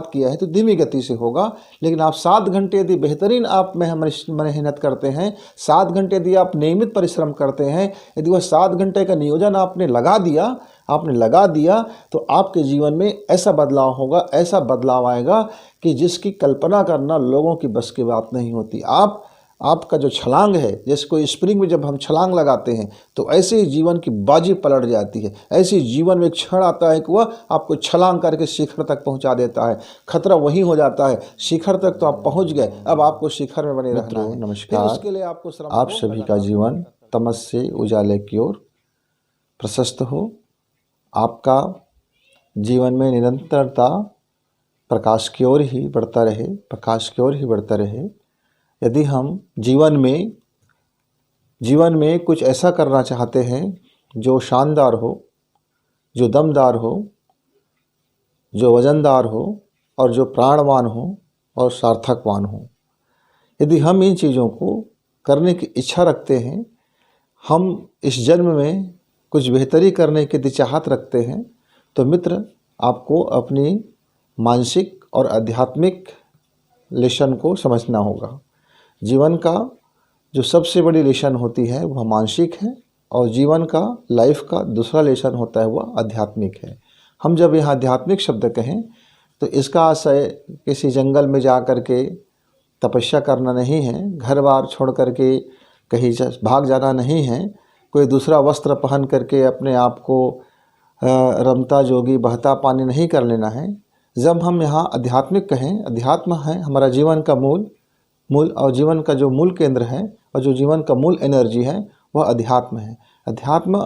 शुरुआत किया है तो धीमी गति से होगा, लेकिन आप 7 घंटे यदि बेहतरीन आप मेहनत करते हैं, 7 घंटे यदि आप नियमित परिश्रम करते हैं, यदि वह 7 घंटे का नियोजन आपने लगा दिया तो आपके जीवन में ऐसा बदलाव होगा, ऐसा बदलाव आएगा कि जिसकी कल्पना करना लोगों की बस की बात नहीं होती। आपका जो छलांग है, जैसे कोई स्प्रिंग में जब हम छलांग लगाते हैं तो ऐसे ही जीवन की बाजी पलट जाती है। ऐसे ही जीवन में एक क्षण आता है कि वह आपको छलांग करके शिखर तक पहुंचा देता है। खतरा वही हो जाता है, शिखर तक तो आप पहुंच गए, अब आपको शिखर में बने रहना है। नमस्कार, उसके लिए आपको श्रम, आप सभी का जीवन तमस से उजाले की ओर प्रशस्त हो। आपका जीवन में निरंतरता प्रकाश की ओर ही बढ़ता रहे, प्रकाश की ओर ही बढ़ता रहे। यदि हम जीवन में कुछ ऐसा करना चाहते हैं जो शानदार हो, जो दमदार हो, जो वजनदार हो और जो प्राणवान हो और सार्थकवान हो, यदि हम इन चीज़ों को करने की इच्छा रखते हैं, हम इस जन्म में कुछ बेहतरी करने की यदि चाहत रखते हैं, तो मित्र आपको अपनी मानसिक और आध्यात्मिक लेसन को समझना होगा। जीवन का जो सबसे बड़ी लेसन होती है वह मानसिक है, और जीवन का, लाइफ का दूसरा लेसन होता है वह आध्यात्मिक है। हम जब यहाँ आध्यात्मिक शब्द कहें तो इसका आशय किसी जंगल में जा कर के तपस्या करना नहीं है, घर बार छोड़ करके कहीं भाग जाना नहीं है, कोई दूसरा वस्त्र पहन करके अपने आप को रमता जोगी बहता पानी नहीं कर लेना है। जब हम यहाँ आध्यात्मिक कहें, अध्यात्म है हमारा जीवन का मूल और जीवन का जो मूल केंद्र है और जो जीवन का मूल एनर्जी है वह अध्यात्म है। अध्यात्म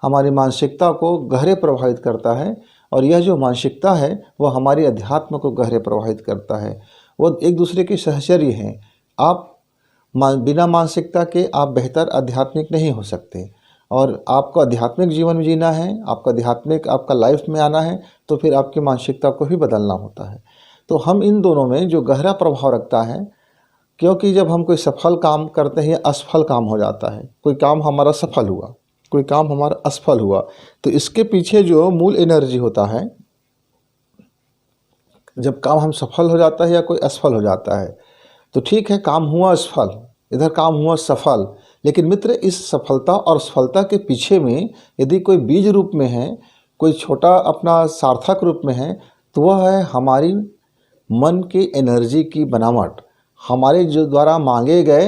हमारी मानसिकता को गहरे प्रभावित करता है, और यह जो मानसिकता है वह हमारी अध्यात्म को गहरे प्रभावित करता है। वो एक दूसरे के सहचर्य हैं। आप बिना मानसिकता के आप बेहतर आध्यात्मिक नहीं हो सकते, और आपको आध्यात्मिक जीवन जीना है, आपका लाइफ में आना है, तो फिर आपकी मानसिकता को भी बदलना होता है। तो हम इन दोनों में जो गहरा प्रभाव रखता है, क्योंकि जब हम कोई सफल काम करते हैं, असफल काम हो जाता है। कोई काम हमारा सफल हुआ, कोई काम हमारा असफल हुआ, तो इसके पीछे जो मूल एनर्जी होता है, जब काम हम सफल हो जाता है या कोई असफल हो जाता है, तो ठीक है, काम हुआ असफल, इधर काम हुआ सफल, लेकिन मित्र इस सफलता और असफलता के पीछे में यदि कोई बीज रूप में है, कोई छोटा अपना सार्थक रूप में है, तो वह है हमारी मन की एनर्जी की बनावट। हमारे जो द्वारा मांगे गए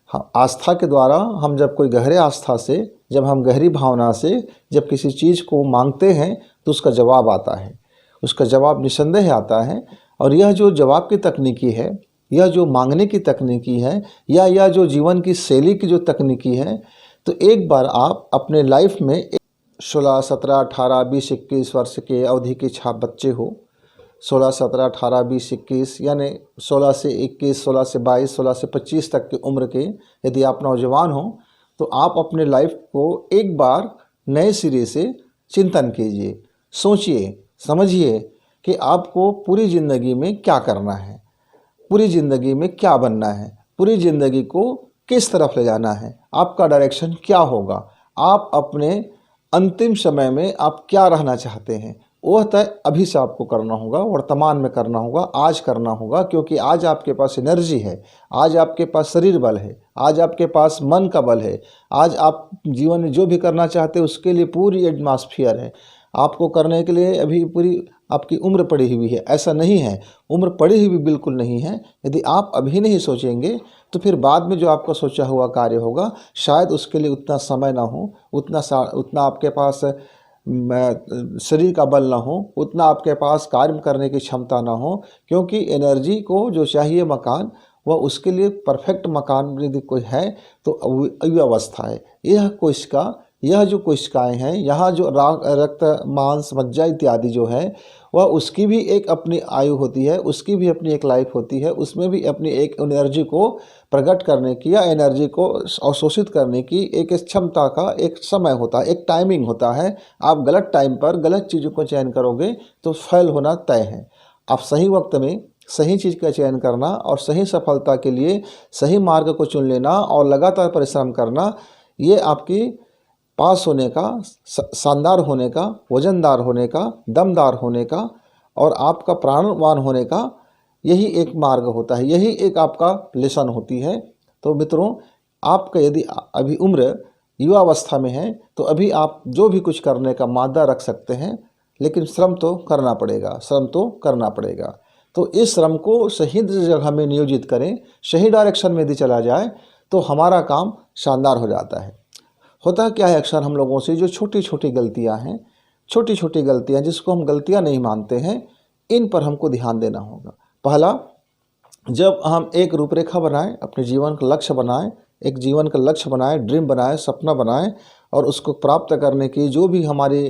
आस्था के द्वारा, हम जब कोई गहरे आस्था से, जब हम गहरी भावना से जब किसी चीज़ को मांगते हैं तो उसका जवाब आता है, उसका जवाब निसंदेह आता है। और यह जो जवाब की तकनीकी है, यह जो मांगने की तकनीकी है, या यह जो जीवन की शैली की जो तकनीकी है, तो एक बार आप अपने लाइफ में 16, 17, 18, 20, 21 वर्ष के अवधि के छाप बच्चे हो, 16, 17, 18, 20, 21, यानी 16 से 21, 16 से 22, 16 से 25 तक की उम्र के यदि आप नौजवान हो, तो आप अपने लाइफ को एक बार नए सिरे से चिंतन कीजिए, सोचिए, समझिए कि आपको पूरी ज़िंदगी में क्या करना है, पूरी ज़िंदगी में क्या बनना है, पूरी ज़िंदगी को किस तरफ ले जाना है, आपका डायरेक्शन क्या होगा, आप अपने अंतिम समय में आप क्या रहना चाहते हैं, वह तय अभी से आपको करना होगा, वर्तमान में करना होगा, आज करना होगा। क्योंकि आज आपके पास एनर्जी है, आज आपके पास शरीर बल है, आज आपके पास मन का बल है, आज आप जीवन में जो भी करना चाहते हैं उसके लिए पूरी एटमॉस्फेयर है। आपको करने के लिए अभी पूरी आपकी उम्र पड़ी हुई है, ऐसा नहीं है, उम्र पड़ी हुई बिल्कुल नहीं है। यदि आप अभी नहीं सोचेंगे तो फिर बाद में जो आपका सोचा हुआ कार्य होगा, शायद उसके लिए उतना समय ना हो, उतना आपके पास शरीर का बल ना हो, उतना आपके पास कार्य करने की क्षमता ना हो। क्योंकि एनर्जी को जो चाहिए मकान, वह उसके लिए परफेक्ट मकान यदि कोई है तो अवस्था है। यह जो कोशिकाएँ हैं, यहाँ जो रक्त मांस मज्जा इत्यादि जो है, वह उसकी भी एक अपनी आयु होती है, उसकी भी अपनी एक लाइफ होती है, उसमें भी अपनी एक एनर्जी को प्रकट करने की या एनर्जी को अवशोषित करने की एक क्षमता का एक समय होता है, एक टाइमिंग होता है। आप गलत टाइम पर गलत चीज़ों को चयन करोगे तो फेल होना तय है। आप सही वक्त में सही चीज़ का चयन करना और सही सफलता के लिए सही मार्ग को चुन लेना और लगातार परिश्रम करना, ये आपकी पास होने का, शानदार होने का, वजनदार होने का, दमदार होने का और आपका प्राणवान होने का यही एक मार्ग होता है, यही एक आपका लेसन होती है। तो मित्रों, आपका यदि अभी उम्र युवावस्था में है तो अभी आप जो भी कुछ करने का मादा रख सकते हैं, लेकिन श्रम तो करना पड़ेगा, श्रम तो करना पड़ेगा। तो इस श्रम को सही जगह में नियोजित करें, सही डायरेक्शन में यदि चला जाए तो हमारा काम शानदार हो जाता है। होता क्या है अक्सर हम लोगों से, जो छोटी छोटी गलतियां हैं, छोटी छोटी गलतियां जिसको हम गलतियां नहीं मानते हैं, इन पर हमको ध्यान देना होगा। पहला, जब हम एक रूपरेखा बनाएं, अपने जीवन का लक्ष्य बनाएं, एक जीवन का लक्ष्य बनाएं, ड्रीम बनाएं, सपना बनाएं, और उसको प्राप्त करने की जो भी हमारी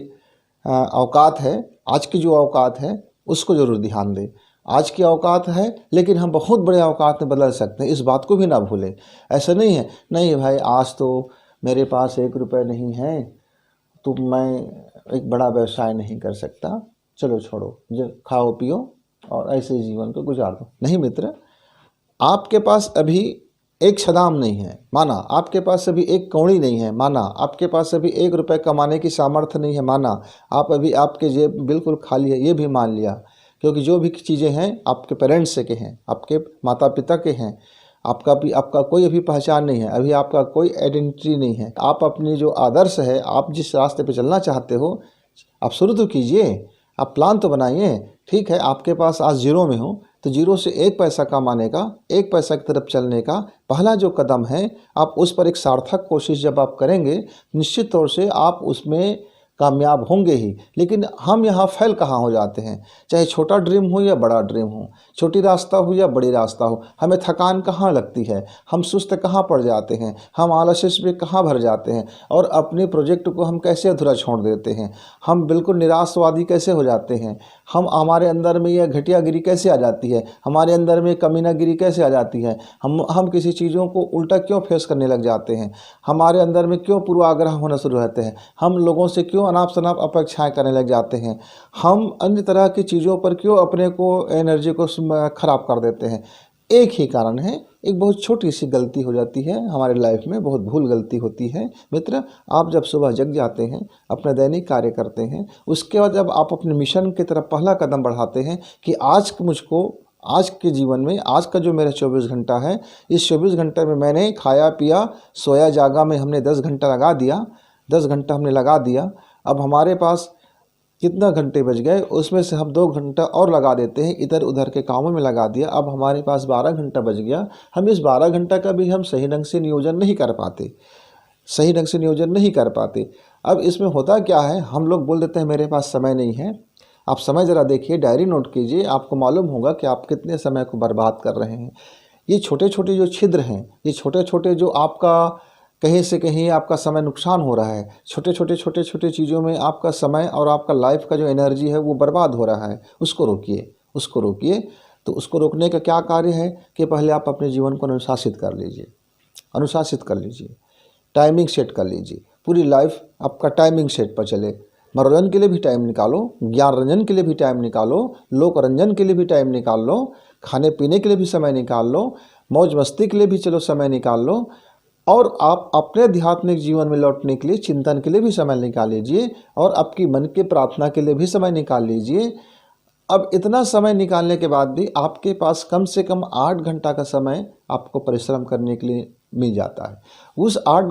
औकात है, आज की जो औकात है उसको ज़रूर ध्यान दें। आज की औकात है लेकिन हम बहुत बड़े औकात में बदल सकते हैं, इस बात को भी ना भूलें। ऐसा नहीं है, नहीं भाई आज तो मेरे पास 1 रुपये नहीं है तो मैं एक बड़ा व्यवसाय नहीं कर सकता, चलो छोड़ो, जो खाओ पियो और ऐसे जीवन को गुजार दो। नहीं मित्र, आपके पास अभी एक छदाम नहीं है माना, आपके पास अभी एक कौड़ी नहीं है माना, आपके पास अभी 1 रुपये कमाने की सामर्थ्य नहीं है माना, आप अभी आपके जेब बिल्कुल खाली है ये भी मान लिया, क्योंकि जो भी चीज़ें हैं आपके पेरेंट्स से के हैं, आपके माता पिता के हैं, आपका कोई अभी पहचान नहीं है, अभी आपका कोई आइडेंटिटी नहीं है। आप अपनी जो आदर्श है, आप जिस रास्ते पे चलना चाहते हो, आप शुरू तो कीजिए, आप प्लान तो बनाइए। ठीक है, आपके पास आज जीरो में हो तो जीरो से 1 पैसा कमाने का, 1 पैसा की तरफ चलने का पहला जो कदम है, आप उस पर एक सार्थक कोशिश जब आप करेंगे, निश्चित तौर से आप उसमें कामयाब होंगे ही। लेकिन हम यहाँ फेल कहाँ हो जाते हैं, चाहे छोटा ड्रीम हो या बड़ा ड्रीम हो, छोटी रास्ता हो या बड़ी रास्ता हो, हमें थकान कहाँ लगती है, हम सुस्त कहाँ पड़ जाते हैं, हम आलस्य में कहाँ भर जाते हैं, और अपने प्रोजेक्ट को हम कैसे अधूरा छोड़ देते हैं, हम बिल्कुल निराशवादी कैसे हो जाते हैं, हमारे अंदर में यह घटियागिरी कैसे आ जाती है, हमारे अंदर में कमीनागिरी कैसे आ जाती है, हम किसी चीज़ों को उल्टा क्यों फेस करने लग जाते हैं, हमारे अंदर में क्यों पूर्वाग्रह होना शुरू रहते हैं, हम लोगों से क्यों अनाप शनाप अपेक्षाएं करने लग जाते हैं, हम अन्य तरह की चीज़ों पर क्यों अपने को एनर्जी को ख़राब कर देते हैं। एक ही कारण है, एक बहुत छोटी सी गलती हो जाती है हमारे लाइफ में, बहुत भूल गलती होती है। मित्र, आप जब सुबह जग जाते हैं, अपना दैनिक कार्य करते हैं, उसके बाद जब आप अपने मिशन की तरफ पहला कदम बढ़ाते हैं कि आज के जीवन में, आज का जो मेरा 24 घंटा है, इस 24 घंटे में मैंने खाया पिया सोया जागा में हमने 10 घंटा लगा दिया, 10 घंटा हमने लगा दिया। अब हमारे पास कितना घंटे बच गए, उसमें से हम 2 घंटा और लगा देते हैं, इधर उधर के कामों में लगा दिया, अब हमारे पास 12 घंटा बच गया। हम इस 12 घंटा का भी हम सही ढंग से नियोजन नहीं कर पाते, सही ढंग से नियोजन नहीं कर पाते। अब इसमें होता क्या है, हम लोग बोल देते हैं मेरे पास समय नहीं है। आप समय ज़रा देखिए, डायरी नोट कीजिए, आपको मालूम होगा कि आप कितने समय को बर्बाद कर रहे हैं। ये छोटे छोटे जो छिद्र हैं, ये छोटे छोटे जो आपका कहीं से कहीं आपका समय नुकसान हो रहा है, छोटे छोटे चीज़ों में आपका समय और आपका लाइफ का जो एनर्जी है वो बर्बाद हो रहा है, उसको रोकिए, उसको रोकिए। तो उसको रोकने का क्या कार्य है कि पहले आप अपने जीवन को अनुशासित कर लीजिए, अनुशासित कर लीजिए, टाइमिंग सेट कर लीजिए, पूरी लाइफ आपका टाइमिंग सेट पर चले। मनोरंजन के लिए भी टाइम निकालो, ज्ञान रंजन के लिए भी टाइम निकालो, लोक रंजन के लिए भी टाइम निकाल लो, खाने पीने के लिए भी समय निकाल लो, मौज मस्ती के लिए भी चलो समय निकाल लो, और आप अपने आध्यात्मिक जीवन में लौटने के लिए चिंतन के लिए भी समय निकाल लीजिए, और आपकी मन की प्रार्थना के लिए भी समय निकाल लीजिए। अब इतना समय निकालने के बाद भी आपके पास कम से कम 8 घंटा का समय आपको परिश्रम करने के लिए मिल जाता है। उस 8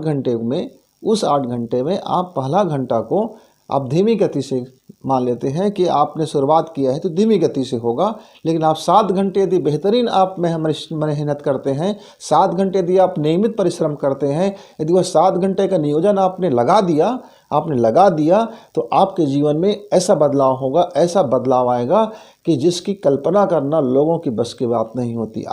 घंटे में आप पहला घंटा को आप धीमी गति से मान लेते हैं कि आपने शुरुआत किया है तो धीमी गति से होगा, लेकिन आप 7 घंटे यदि बेहतरीन आप मेहनत करते हैं, 7 घंटे यदि आप नियमित परिश्रम करते हैं, यदि वह 7 घंटे का नियोजन आपने लगा दिया तो आपके जीवन में ऐसा बदलाव होगा, ऐसा बदलाव आएगा कि जिसकी कल्पना करना लोगों की बस की बात नहीं होती।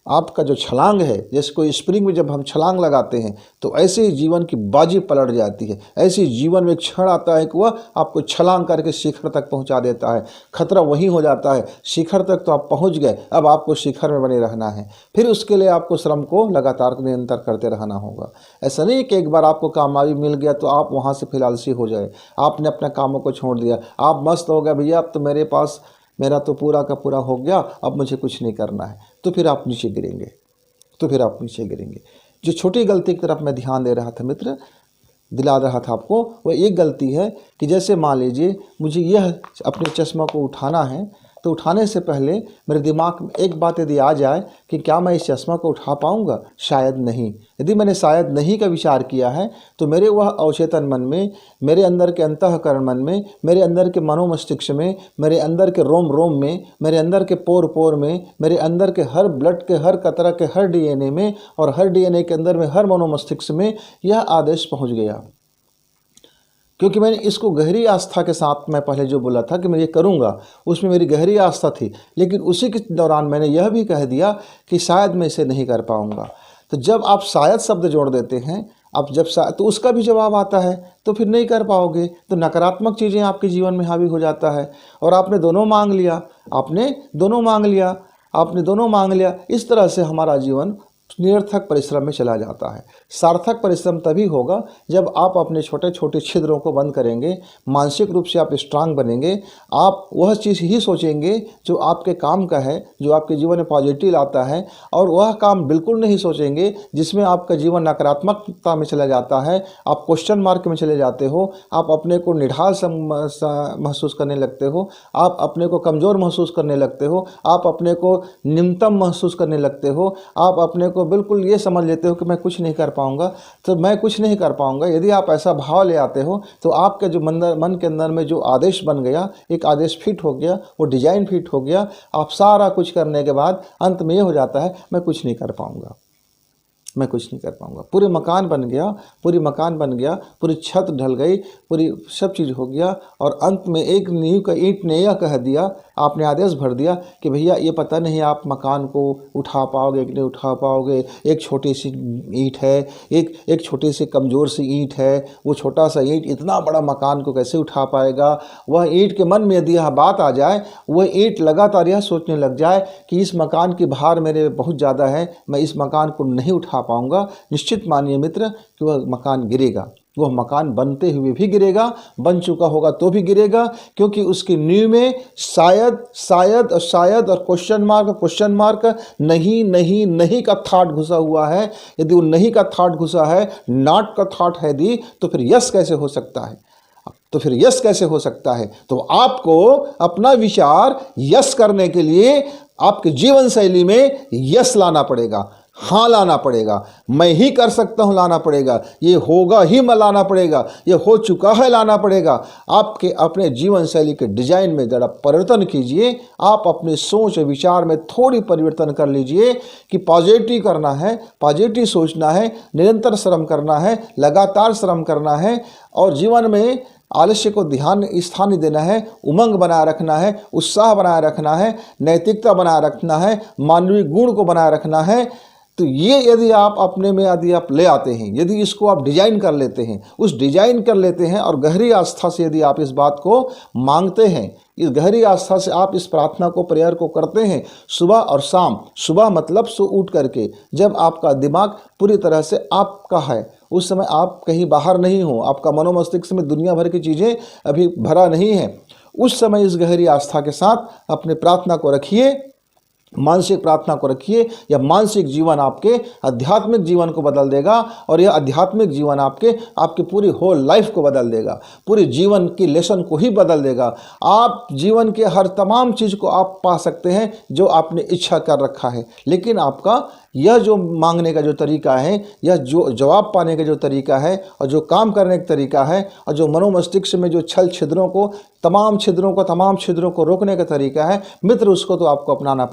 आपका जो छलांग है, जैसे कोई स्प्रिंग में जब हम छलांग लगाते हैं तो ऐसे ही जीवन की बाजी पलट जाती है। ऐसे ही जीवन में एक क्षण आता है कि वह आपको छलांग करके शिखर तक पहुंचा देता है। खतरा वही हो जाता है, शिखर तक तो आप पहुंच गए, अब आपको शिखर में बने रहना है। फिर उसके लिए आपको श्रम को लगातार निरंतर करते रहना होगा। ऐसा नहीं कि एक बार आपको कामयाबी मिल गया तो आप वहाँ से फिर आलसी हो जाए, आपने अपने कामों को छोड़ दिया, आप मस्त हो गए, भैया अब तो मेरा तो पूरा का पूरा हो गया, अब मुझे कुछ नहीं करना है, तो फिर आप नीचे गिरेंगे, जो छोटी गलती की तरफ मैं ध्यान दे रहा था मित्र, दिला रहा था आपको, वह एक गलती है कि जैसे मान लीजिए मुझे यह अपने चश्मा को उठाना है, तो उठाने से पहले मेरे दिमाग में एक बात यदि आ जाए कि क्या मैं इस चश्मा को उठा पाऊंगा, शायद नहीं। यदि मैंने शायद नहीं का विचार किया है तो मेरे वह अवचेतन मन में, मेरे अंदर के अंतःकरण मन में, मेरे अंदर के मनोमस्तिष्क में, मेरे अंदर के रोम रोम में, मेरे अंदर के पोर पोर में, मेरे अंदर के हर ब्लड के हर कतरा के हर डीएनए में और हर डीएनए के अंदर में हर मनोमस्तिष्क में यह आदेश पहुंच गया। क्योंकि मैंने इसको गहरी आस्था के साथ, मैं पहले जो बोला था कि मैं ये करूँगा, उसमें मेरी गहरी आस्था थी, लेकिन उसी के दौरान मैंने यह भी कह दिया कि शायद मैं इसे नहीं कर पाऊँगा। तो जब आप शायद शब्द जोड़ देते हैं, आप जब शायद, तो उसका भी जवाब आता है, तो फिर नहीं कर पाओगे, तो नकारात्मक चीज़ें आपके जीवन में हावी हो जाता है। और आपने दोनों मांग लिया, आपने दोनों मांग लिया, आपने दोनों मांग लिया। इस तरह से हमारा जीवन निरर्थक परिश्रम में चला जाता है। सार्थक परिश्रम तभी होगा जब आप अपने छोटे छोटे छिद्रों को बंद करेंगे, मानसिक रूप से आप स्ट्रांग बनेंगे, आप वह चीज़ ही सोचेंगे जो आपके काम का है, जो आपके जीवन में पॉजिटिव लाता है, और वह काम बिल्कुल नहीं सोचेंगे जिसमें आपका जीवन नकारात्मकता में चला जाता है, आप क्वेश्चन मार्क में चले जाते हो, आप अपने को निढाल महसूस करने लगते हो, आप अपने को कमज़ोर महसूस करने लगते हो, आप अपने को न्यूनतम महसूस करने लगते हो, आप अपने को बिल्कुल ये समझ लेते हो कि मैं कुछ नहीं कर पाऊंगा, तो मैं कुछ नहीं कर पाऊंगा। यदि आप ऐसा भाव ले आते हो तो आपके जो मन के अंदर में जो आदेश बन गया, एक आदेश फिट हो गया, वो डिजाइन फिट हो गया, आप सारा कुछ करने के बाद अंत में ये हो जाता है मैं कुछ नहीं कर पाऊंगा, मैं कुछ नहीं कर पाऊंगा। पूरे मकान बन गया, पूरी मकान बन गया, पूरी छत ढल गई, पूरी सब चीज़ हो गया, और अंत में एक नींव का ईंट ने यह कह दिया, आपने आदेश भर दिया कि भैया ये पता नहीं आप मकान को उठा पाओगे कि नहीं उठा पाओगे, एक छोटी सी ईंट है, एक छोटी सी कमज़ोर सी ईंट है, वो छोटा सा ईंट इतना बड़ा मकान को कैसे उठा पाएगा। वह ईंट के मन में यदि यह बात आ जाए, वह ईंट लगातार यह सोचने लग जाए कि इस मकान की भार मेरे बहुत ज़्यादा है, मैं इस मकान को नहीं उठा पाऊंगा, निश्चित मानिए मित्र कि वह मकान गिरेगा। वह मकान बनते हुए भी गिरेगा, बन चुका होगा तो भी गिरेगा, क्योंकि उसकी नींव में शायद शायद और शायद और क्वेश्चन मार्क नहीं नहीं नहीं का थॉट घुसा हुआ है। यदि वो नहीं का थॉट घुसा है, नॉट का थॉट है दी, तो फिर यस कैसे हो सकता है? तो फिर यस कैसे हो सकता है? तो आपको अपना विचार यस करने के लिए आपके जीवन शैली में यस लाना पड़ेगा, हाँ लाना पड़ेगा, मैं ही कर सकता हूँ लाना पड़ेगा, ये होगा ही मैं लाना पड़ेगा, ये हो चुका है लाना पड़ेगा। आपके अपने जीवन शैली के डिजाइन में ज़रा परिवर्तन कीजिए, आप अपने सोच विचार में थोड़ी परिवर्तन कर लीजिए कि पॉजिटिव करना है, पॉजिटिव सोचना है, निरंतर श्रम करना है, लगातार श्रम करना है, और जीवन में आलस्य को स्थान देना है, उमंग बनाए रखना है, उत्साह बनाए रखना है, नैतिकता बनाए रखना है, मानवीय गुण को बनाए रखना है। तो ये यदि आप अपने में यदि आप ले आते हैं, यदि इसको आप डिजाइन कर लेते हैं, उस डिजाइन कर लेते हैं, और गहरी आस्था से यदि आप इस बात को मांगते हैं, इस गहरी आस्था से आप इस प्रार्थना को, प्रेयर को करते हैं सुबह और शाम, सुबह मतलब सो उठ करके, जब आपका दिमाग पूरी तरह से आपका है, उस समय आप कहीं बाहर नहीं हो, आपका मनोमस्तिष्क में दुनिया भर की चीज़ें अभी भरा नहीं है, उस समय इस गहरी आस्था के साथ अपने प्रार्थना को रखिए, मानसिक प्रार्थना को रखिए। यह मानसिक जीवन आपके आध्यात्मिक जीवन को बदल देगा, और यह आध्यात्मिक जीवन आपके पूरी होल लाइफ को बदल देगा, पूरे जीवन की लेसन को ही बदल देगा। आप जीवन के हर तमाम चीज़ को आप पा सकते हैं जो आपने इच्छा कर रखा है, लेकिन आपका यह जो मांगने का जो तरीका है, यह जो जवाब पाने का जो तरीका है, और जो काम करने का तरीका है, और जो मनोमस्तिष्क में जो छल छिद्रों को, तमाम छिद्रों को रोकने का तरीका है मित्र, उसको तो आपको अपनाना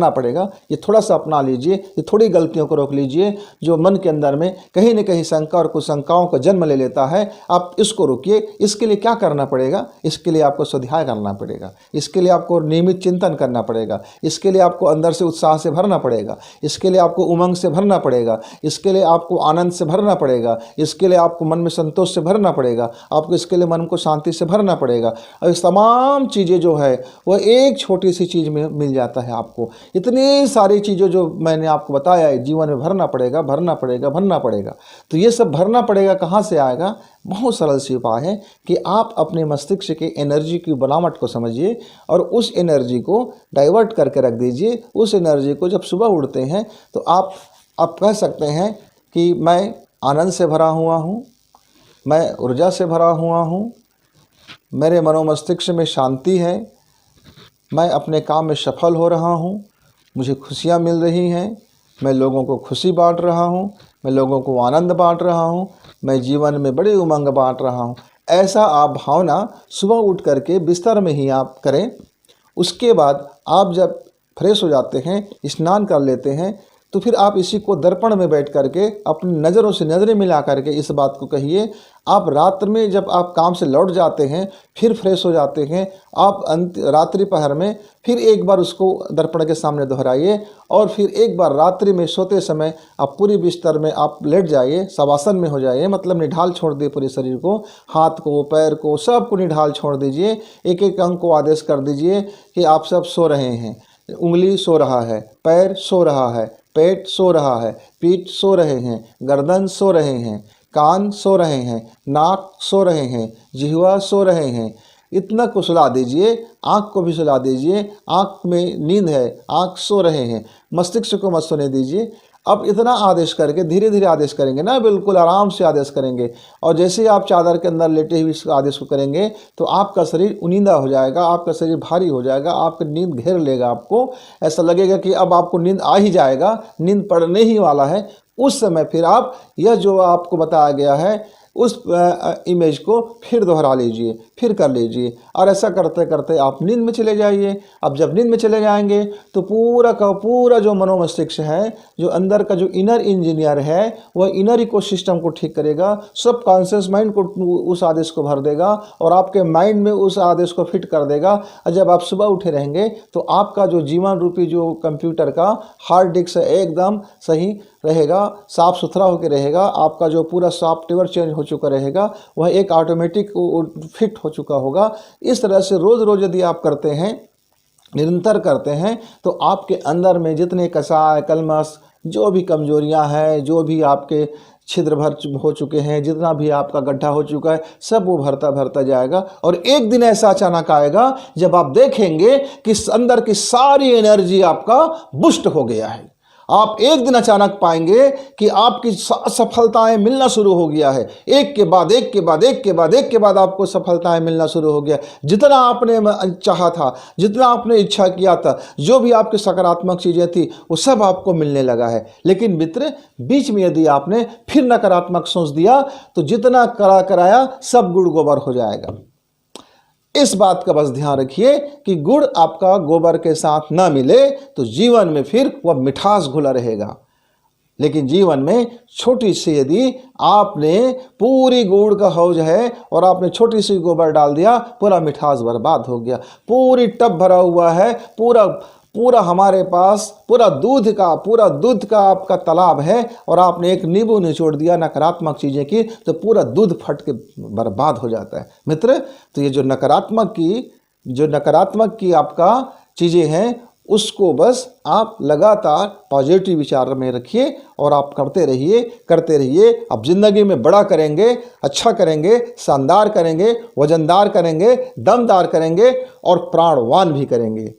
पड़ेगा। ये थोड़ा सा अपना लीजिए, ये थोड़ी गलतियों को रोक लीजिए जो मन के अंदर में कहीं न कहीं शंका और कुशंकाओं का जन्म ले लेता है। आप इसको रोकिए। इसके लिए क्या करना पड़ेगा? इसके लिए आपको स्वाध्याय करना पड़ेगा, इसके लिए आपको नियमित चिंतन करना पड़ेगा, इसके लिए आपको अंदर से उत्साह से भरना पड़ेगा, इसके लिए आपको उमंग से भरना पड़ेगा, इसके लिए आपको आनंद से भरना पड़ेगा, इसके लिए आपको मन में संतोष से भरना पड़ेगा, आपको इसके लिए मन को शांति से भरना पड़ेगा। और इस तमाम चीज़ें जो है वह एक छोटी सी चीज़ में मिल जाता है। आपको इतनी सारी चीज़ें जो मैंने आपको बताया है जीवन में भरना पड़ेगा। तो ये सब भरना पड़ेगा कहाँ से आएगा? बहुत सरल सी उपाय है कि आप अपने मस्तिष्क के एनर्जी की बनावट को समझिए और उस एनर्जी को डाइवर्ट करके रख दीजिए। उस एनर्जी को जब सुबह उठते हैं तो आप कह सकते हैं कि मैं आनंद से भरा हुआ हूँ, मैं ऊर्जा से भरा हुआ हूँ, मेरे मनोमस्तिष्क में शांति है, मैं अपने काम में सफल हो रहा हूँ, मुझे खुशियाँ मिल रही हैं, मैं लोगों को खुशी बांट रहा हूँ, मैं लोगों को आनंद बांट रहा हूँ, मैं जीवन में बड़ी उमंग बांट रहा हूँ। ऐसा आप भावना सुबह उठ करके बिस्तर में ही आप करें। उसके बाद आप जब फ्रेश हो जाते हैं, स्नान कर लेते हैं, तो फिर आप इसी को दर्पण में बैठ करके अपनी नज़रों से नज़रें मिला करके इस बात को कहिए। आप रात्र में जब आप काम से लौट जाते हैं, फिर फ्रेश हो जाते हैं, आप रात्रि पहर में फिर एक बार उसको दर्पण के सामने दोहराइए और फिर एक बार रात्रि में सोते समय आप पूरी बिस्तर में आप लेट जाइए, शवासन में हो जाइए, मतलब निढाल छोड़ दिए पूरे शरीर को, हाथ को, पैर को, सब को निढाल छोड़ दीजिए। एक एक अंग को आदेश कर दीजिए कि आप सब सो रहे हैं। उंगली सो रहा है, पैर सो रहा है, पेट सो रहा है, पीठ सो रहे हैं, गर्दन सो रहे हैं, कान सो रहे हैं, नाक सो रहे हैं, जिह्वा सो रहे हैं। इतना को सुला दीजिए। आँख को भी सुला दीजिए, आँख में नींद है, आँख सो रहे हैं। मस्तिष्क को मत सोने दीजिए। अब इतना आदेश करके धीरे धीरे आदेश करेंगे ना, बिल्कुल आराम से आदेश करेंगे। और जैसे ही आप चादर के अंदर लेटे हुए इस आदेश को करेंगे तो आपका शरीर उनींदा हो जाएगा, आपका शरीर भारी हो जाएगा, आपकी नींद घेर लेगा। आपको ऐसा लगेगा कि अब आपको नींद आ ही जाएगा, नींद पड़ने ही वाला है। उस समय फिर आप यह जो आपको बताया गया है उस इमेज को फिर दोहरा लीजिए, फिर कर लीजिए, और ऐसा करते करते आप नींद में चले जाइए। अब जब नींद में चले जाएंगे तो पूरा का पूरा जो मनोमस्तिष्क है, जो अंदर का जो इनर इंजीनियर है, वह इनर इकोसिस्टम को ठीक करेगा, सब कॉन्शियस माइंड को उस आदेश को भर देगा और आपके माइंड में उस आदेश को फिट कर देगा। और जब आप सुबह उठे रहेंगे तो आपका जो जीवन रूपी जो कंप्यूटर का हार्ड डिस्क है एकदम सही रहेगा, साफ़ सुथरा होकर रहेगा। आपका जो पूरा सॉफ्टवेयर चेंज हो चुका रहेगा, वह एक ऑटोमेटिक फिट हो चुका होगा। इस तरह से रोज़ रोज़ यदि आप करते हैं, निरंतर करते हैं, तो आपके अंदर में जितने कसाय कलमश, जो भी कमजोरियां हैं, जो भी आपके छिद्र भर हो चुके हैं, जितना भी आपका गड्ढा हो चुका है, सब वो भरता भरता जाएगा। और एक दिन ऐसा अचानक आएगा जब आप देखेंगे कि अंदर की सारी एनर्जी आपका बूस्ट हो गया है। आप एक दिन अचानक पाएंगे कि आपकी सफलताएं मिलना शुरू हो गया है। एक के बाद एक के बाद एक के बाद एक के बाद आपको सफलताएं मिलना शुरू हो गया। जितना आपने चाहा था, जितना आपने इच्छा किया था, जो भी आपकी सकारात्मक चीज़ें थी, वो सब आपको मिलने लगा है। लेकिन मित्र, बीच में यदि आपने फिर नकारात्मक सोच दिया तो जितना कराया सब गुड़ गोबर हो जाएगा। इस बात का बस ध्यान रखिए कि गुड़ आपका गोबर के साथ ना मिले तो जीवन में फिर वह मिठास घुला रहेगा। लेकिन जीवन में छोटी सी यदि आपने पूरी गुड़ का हौज है और आपने छोटी सी गोबर डाल दिया, पूरा मिठास बर्बाद हो गया। पूरी टब भरा हुआ है, पूरा हमारे पास पूरा दूध का आपका तालाब है, और आपने एक नींबू निचोड़ दिया नकारात्मक चीज़ें की तो पूरा दूध फट के बर्बाद हो जाता है। मित्र, तो ये जो नकारात्मक की आपका चीज़ें हैं, उसको बस आप लगातार पॉजिटिव विचार में रखिए और आप करते रहिए। आप ज़िंदगी में बड़ा करेंगे, अच्छा करेंगे, शानदार करेंगे, वजनदार करेंगे, दमदार करेंगे और प्राणवान भी करेंगे।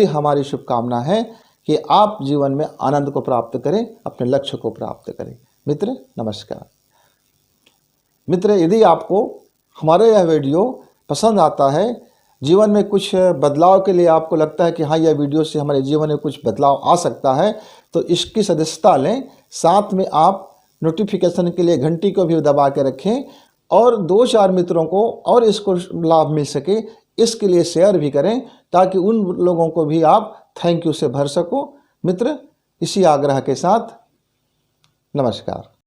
हमारी शुभकामना है कि आप जीवन में आनंद को प्राप्त करें, अपने लक्ष्य को प्राप्त करें। मित्र, नमस्कार। मित्र, यदि आपको हमारा यह वीडियो पसंद आता है, जीवन में कुछ बदलाव के लिए आपको लगता है कि हाँ, यह वीडियो से हमारे जीवन में कुछ बदलाव आ सकता है, तो इसकी सदस्यता लें। साथ में आप नोटिफिकेशन के लिए घंटी को भी दबा के रखें और 2-4 मित्रों को और इसको लाभ मिल सके, इसके लिए शेयर भी करें ताकि उन लोगों को भी आप थैंक यू से भर सको। मित्र, इसी आग्रह के साथ नमस्कार।